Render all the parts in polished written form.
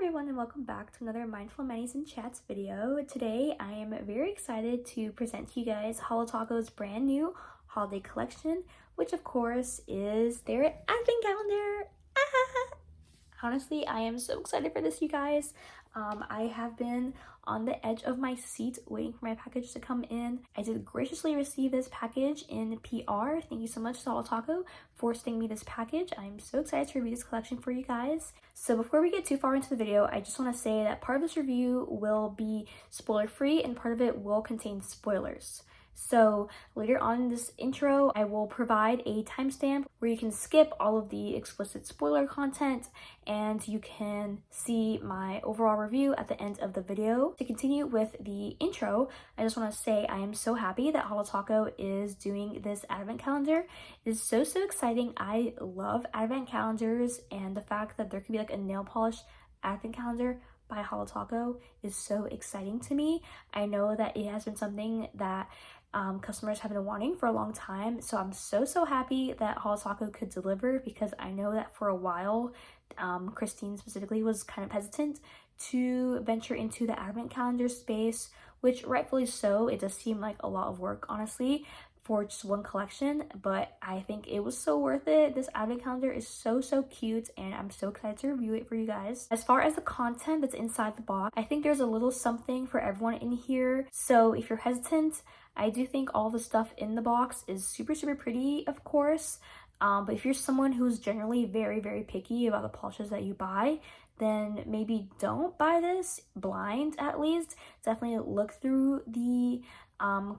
everyone and welcome back to another Mindful Manis and Chats video. Today I am very excited to present to you guys Holo brand new holiday collection, which of course is their advent calendar. Honestly, I am so excited for this, you guys. I have been on the edge of my seat waiting for my package to come in. I did graciously receive this package in PR. Thank you so much to Holo for sending me this package. I'm so excited to review this collection for you guys. So before we get too far into the video, I just want to say that part of this review will be spoiler free and part of it will contain spoilers. So later on in this intro, I will provide a timestamp where you can skip all of the explicit spoiler content and you can see my overall review at the end of the video. To continue with the intro, I just want to say I am so happy that Holo is doing this advent calendar. It is so exciting. I love advent calendars, and the fact that there could be like a nail polish advent calendar by Holo is so exciting to me. I know that it has been something that customers have been wanting for a long time, so I'm so happy that Holo could deliver, because I know that for a while Christine specifically was kind of hesitant to venture into the advent calendar space, which rightfully so. It does seem like a lot of work, honestly, for just one collection, but I think it was so worth it. This advent calendar is so cute, and I'm so excited to review it for you guys. As far as the content that's inside the box, I think there's a little something for everyone in here. So if you're hesitant, I do think all the stuff in the box is super pretty, of course. But if you're someone who's generally very picky about the polishes that you buy, then maybe don't buy this blind. At least definitely look through the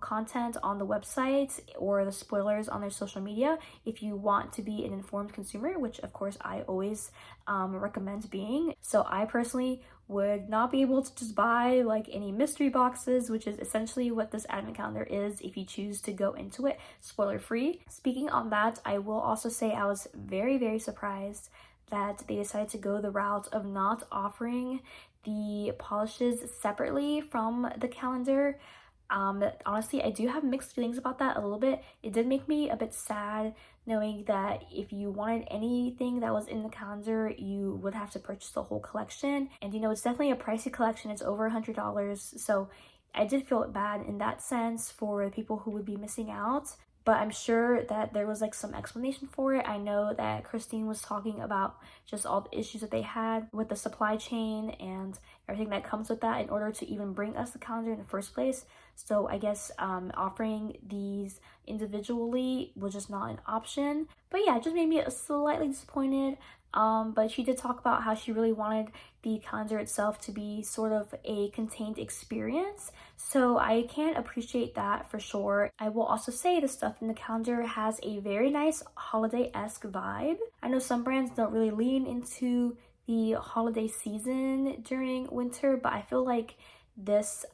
content on the website or the spoilers on their social media if you want to be an informed consumer, which of course I always recommend being. So I personally would not be able to just buy like any mystery boxes, which is essentially what this advent calendar is if you choose to go into it spoiler free. Speaking on that, I will also say I was very surprised that they decided to go the route of not offering the polishes separately from the calendar. Honestly, I do have mixed feelings about that a little bit. It did make me a bit sad knowing that if you wanted anything that was in the calendar, you would have to purchase the whole collection. And you know, it's definitely a pricey collection. It's over $100. So I did feel bad in that sense for the people who would be missing out. But I'm sure that there was like some explanation for it. I know that Christine was talking about just all the issues that they had with the supply chain and everything that comes with that in order to even bring us the calendar in the first place. So I guess offering these individually was just not an option. But yeah, it just made me slightly disappointed. But she did talk about how she really wanted the calendar itself to be sort of a contained experience. So I can appreciate that for sure. I will also say the stuff in the calendar has a very nice holiday-esque vibe. I know some brands don't really lean into the holiday season during winter, but I feel like this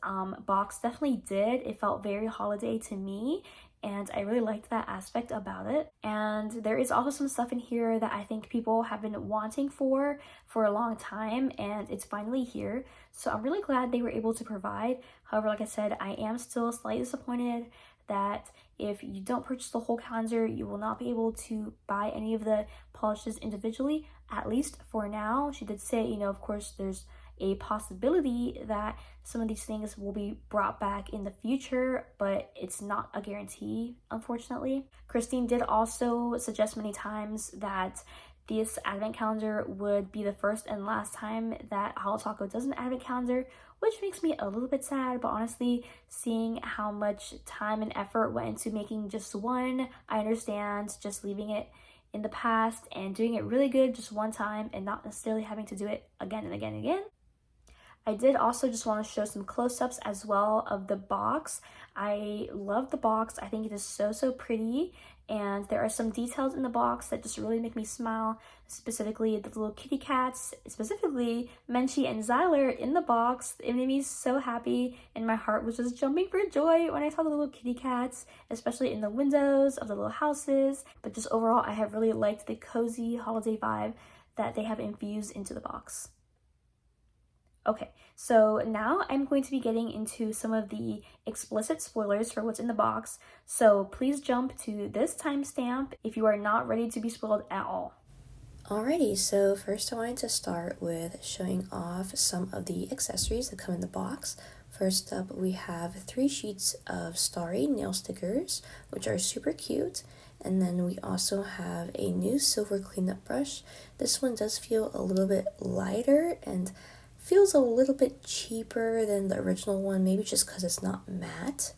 box definitely did. It felt very holiday to me, and I really liked that aspect about it. And there is also some stuff in here that I think people have been wanting for a long time, and it's finally here. So I'm really glad they were able to provide. However, like I said, I am still slightly disappointed that if you don't purchase the whole calendar, you will not be able to buy any of the polishes individually, at least for now. She did say, you know, of course, there's a possibility that some of these things will be brought back in the future, but it's not a guarantee, unfortunately. Christine did also suggest many times that this advent calendar would be the first and last time that Holo does an advent calendar, which makes me a little bit sad. But honestly, seeing how much time and effort went into making just one, I understand just leaving it in the past and doing it really good just one time and not necessarily having to do it again and again. I did also just want to show some close-ups as well of the box. I love the box. I think it is so pretty, and there are some details in the box that just really make me smile, specifically the little kitty cats, specifically Menchie and Zyler in the box. It made me so happy, and my heart was just jumping for joy when I saw the little kitty cats, especially in the windows of the little houses. But just overall, I have really liked the cozy holiday vibe that they have infused into the box. Okay, so now I'm going to be getting into some of the explicit spoilers for what's in the box, so please jump to this timestamp if you are not ready to be spoiled at all. Alrighty, so first I wanted to start with showing off some of the accessories that come in the box. First up, we have 3 sheets of starry nail stickers, which are super cute. And then we also have a new silver cleanup brush. This one does feel a little bit lighter and feels a little bit cheaper than the original one, maybe just because it's not matte.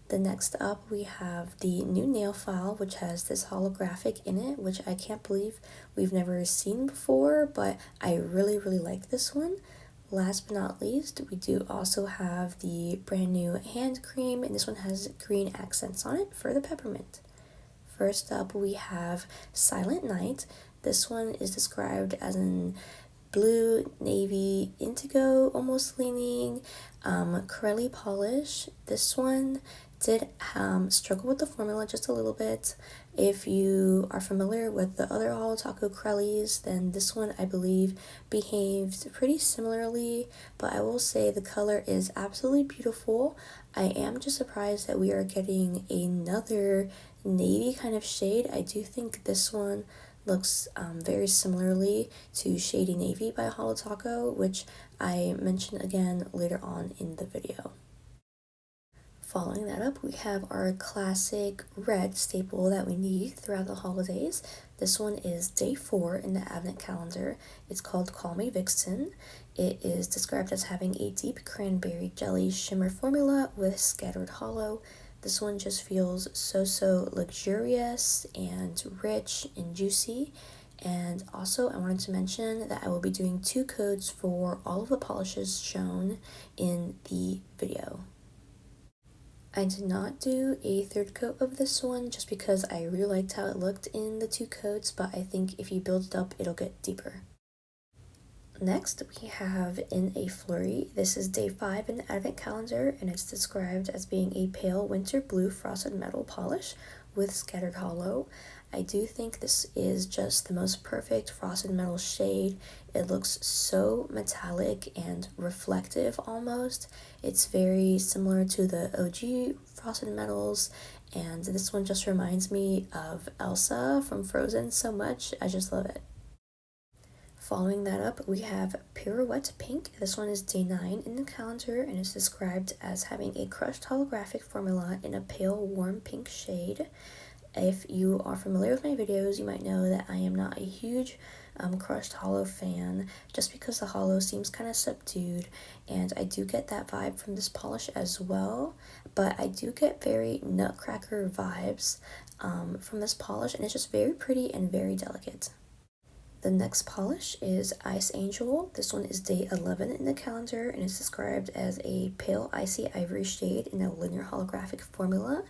The next up, we have the new nail file, which has this holographic in it, which I can't believe we've never seen before, but I really like this one. Last but not least, we do also have the brand new hand cream, and this one has green accents on it for the peppermint. First up, we have Silent Night. This one is described as an blue, navy, indigo, almost leaning, corelli polish. This one did struggle with the formula just a little bit. If you are familiar with the other Holo Taco Corellis, then this one I believe behaved pretty similarly, but I will say the color is absolutely beautiful. I am just surprised that we are getting another navy kind of shade. I do think this one looks very similarly to Shady Navy by Holo Taco, which I mention again later on in the video. Following that up, we have our classic red staple that we need throughout the holidays. This one is day 4 in the Advent calendar. It's called Call Me Vixen. It is described as having a deep cranberry jelly shimmer formula with scattered holo. This one just feels so luxurious and rich and juicy. And also I wanted to mention that I will be doing 2 coats for all of the polishes shown in the video. I did not do a 3rd coat of this one just because I really liked how it looked in the 2 coats, but I think if you build it up, it'll get deeper. Next, we have In a Flurry. This is day 5 in the Advent calendar, and it's described as being a pale winter blue frosted metal polish with scattered holo. I do think this is just the most perfect frosted metal shade. It looks so metallic and reflective almost. It's very similar to the OG frosted metals, and this one just reminds me of Elsa from Frozen so much. I just love it. Following that up, we have Pirouette Pink. This one is day 9 in the calendar and is described as having a crushed holographic formula in a pale warm pink shade. If you are familiar with my videos, you might know that I am not a huge crushed holo fan, just because the holo seems kind of subdued, and I do get that vibe from this polish as well, but I do get very nutcracker vibes from this polish, and it's just very pretty and very delicate. The next polish is Ice Angel. This one is day 11 in the calendar and is described as a pale icy ivory shade in a linear holographic formula.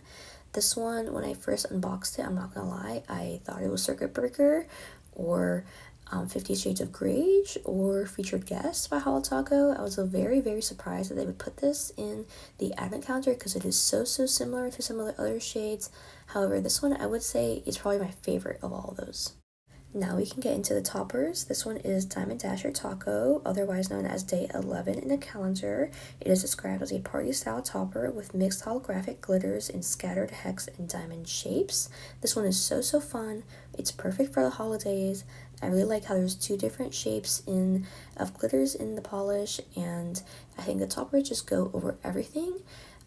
This one, when I first unboxed it, I'm not gonna lie, I thought it was Circuit Breaker or 50 Shades of Grey or Featured Guest by Holo Taco. I was very surprised that they would put this in the Advent calendar because it is so similar to some of the other shades. However, this one I would say is probably my favorite of all of those. Now we can get into the toppers. This one is Diamond Dasher Taco, otherwise known as day 11 in the calendar. It is described as a party-style topper with mixed holographic glitters in scattered hex and diamond shapes. This one is so fun. It's perfect for the holidays. I really like how there's 2 different shapes of glitters in the polish, and I think the toppers just go over everything.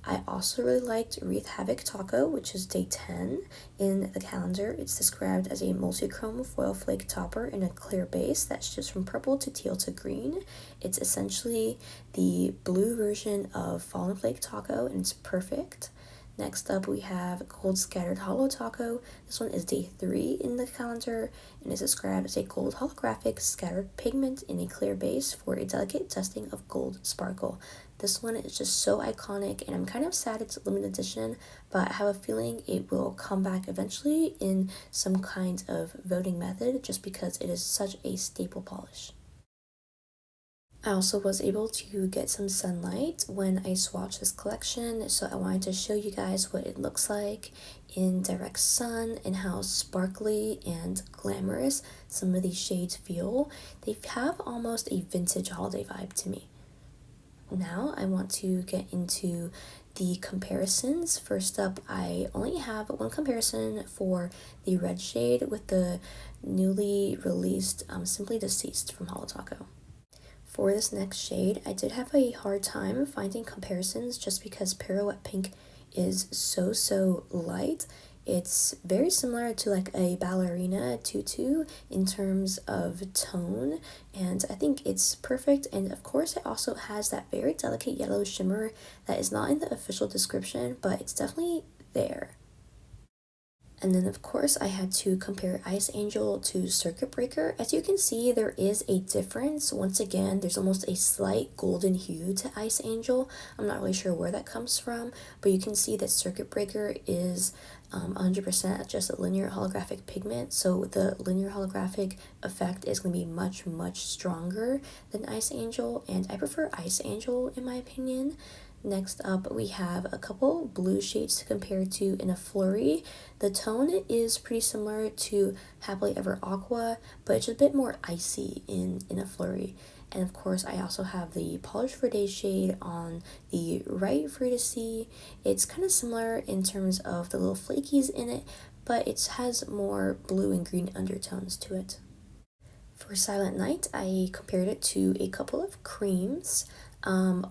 I also really liked Wreath Havoc Taco, which is day 10 in the calendar. It's described as a multi-chrome foil flake topper in a clear base that shifts from purple to teal to green. It's essentially the blue version of Fallen Flake Taco, and it's perfect. Next up, we have Gold Scattered Holo Taco. This one is day 3 in the calendar and is described as a gold holographic scattered pigment in a clear base for a delicate dusting of gold sparkle. This one is just so iconic, and I'm kind of sad it's a limited edition, but I have a feeling it will come back eventually in some kind of voting method just because it is such a staple polish. I also was able to get some sunlight when I swatched this collection, so I wanted to show you guys what it looks like in direct sun and how sparkly and glamorous some of these shades feel. They have almost a vintage holiday vibe to me. Now I want to get into the comparisons. First up, I only have one comparison for the red shade with the newly released Simply Deceased from Holo Taco. For this next shade, I did have a hard time finding comparisons just because Pirouette Pink is so light. It's very similar to like a ballerina tutu in terms of tone, and I think it's perfect. And of course, it also has that very delicate yellow shimmer that is not in the official description, but it's definitely there. And then of course I had to compare Ice Angel to Circuit Breaker. As you can see, there is a difference. Once again, there's almost a slight golden hue to Ice Angel. I'm not really sure where that comes from, but you can see that Circuit Breaker is 100% just a linear holographic pigment, so the linear holographic effect is going to be much stronger than Ice Angel, and I prefer Ice Angel in my opinion. Next up, we have a couple blue shades to compare to in a flurry. The tone is pretty similar to Happily Ever Aqua, but it's a bit more icy in a flurry. And of course, I also have the Polish for Days shade on the right for you to see. It's kind of similar in terms of the little flakies in it, but it has more blue and green undertones to it. For Silent Night, I compared it to a couple of creams.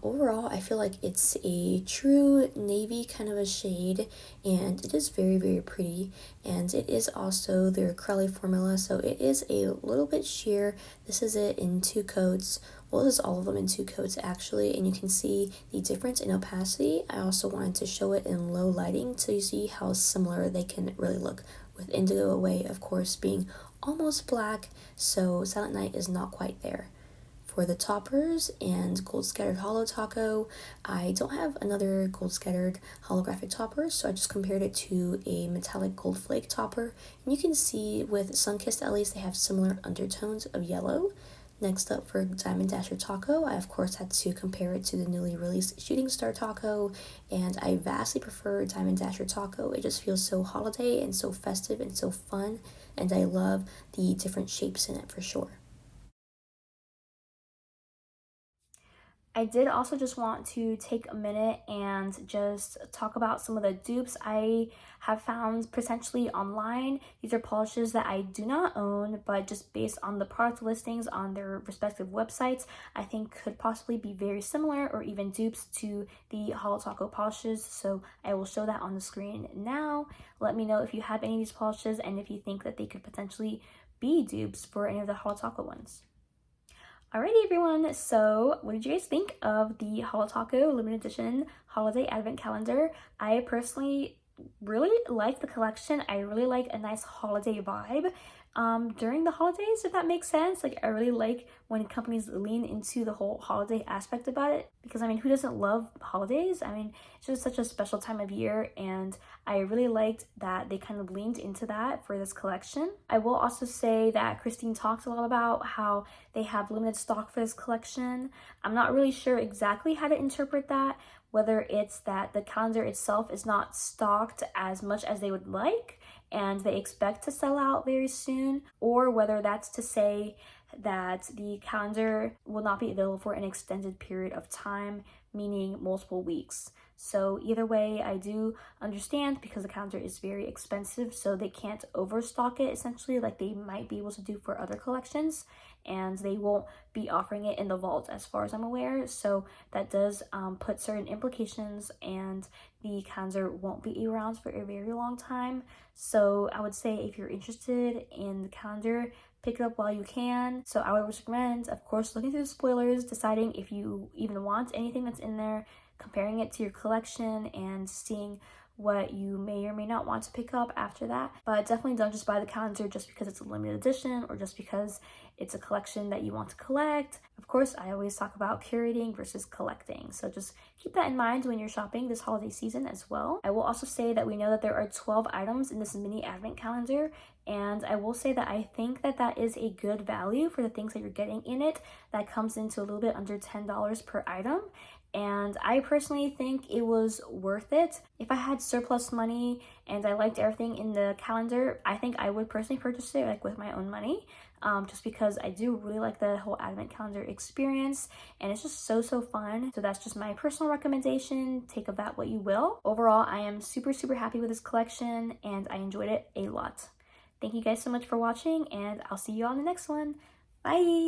Overall, I feel like it's a true navy kind of a shade, and it is very pretty, and it is also their Crowley formula, so it is a little bit sheer. This is it in 2 coats. Well, this is all of them in 2 coats actually, and you can see the difference in opacity. I also wanted to show it in low lighting so you see how similar they can really look, with Indigo Away of course being almost black, so Silent Night is not quite there. For the toppers and Gold Scattered Holo Taco, I don't have another Gold Scattered holographic topper, so I just compared it to a metallic gold flake topper. And you can see with Sunkissed Ellie's, they have similar undertones of yellow. Next up for Diamond Dasher Taco, I of course had to compare it to the newly released Shooting Star Taco, and I vastly prefer Diamond Dasher Taco. It just feels so holiday and so festive and so fun, and I love the different shapes in it for sure. I did also just want to take a minute and just talk about some of the dupes I have found potentially online. These are polishes that I do not own, but just based on the product listings on their respective websites, I think could possibly be very similar or even dupes to the Holo Taco polishes. So I will show that on the screen now. Let me know if you have any of these polishes and if you think that they could potentially be dupes for any of the Holo Taco ones. Alrighty everyone, so what did you guys think of the Holo Taco limited edition holiday advent calendar? I personally really like the collection. I really like a nice holiday vibe during the holidays, if that makes sense. Like, I really like when companies lean into the whole holiday aspect about it, because I mean, who doesn't love holidays? I mean, it's just such a special time of year, and I really liked that they kind of leaned into that for this collection. I will also say that Christine talked a lot about how they have limited stock for this collection. I'm not really sure exactly how to interpret that, whether it's that the calendar itself is not stocked as much as they would like and they expect to sell out very soon, or whether that's to say that the calendar will not be available for an extended period of time, meaning multiple weeks. So either way, I do understand, because the calendar is very expensive, so they can't overstock it essentially like they might be able to do for other collections, and they won't be offering it in the vault as far as I'm aware. So that does put certain implications, and the calendar won't be around for a very long time. So I would say if you're interested in the calendar, pick it up while you can. So I would recommend, of course, looking through the spoilers, deciding if you even want anything that's in there, comparing it to your collection, and seeing what you may or may not want to pick up after that. But definitely don't just buy the calendar just because it's a limited edition or just because it's a collection that you want to collect. Of course, I always talk about curating versus collecting, so just keep that in mind when you're shopping this holiday season as well. I will also say that we know that there are 12 items in this mini advent calendar, And I will say that I think that that is a good value for the things that you're getting in it. That comes into a little bit under $10 per item. And I personally think it was worth it. If I had surplus money and I liked everything in the calendar, I think I would personally purchase it like with my own money. Just because I do really like the whole advent calendar experience, and it's just so fun. So that's just my personal recommendation. Take of that what you will. Overall, I am super happy with this collection and I enjoyed it a lot. Thank you guys so much for watching, and I'll see you on the next one. Bye!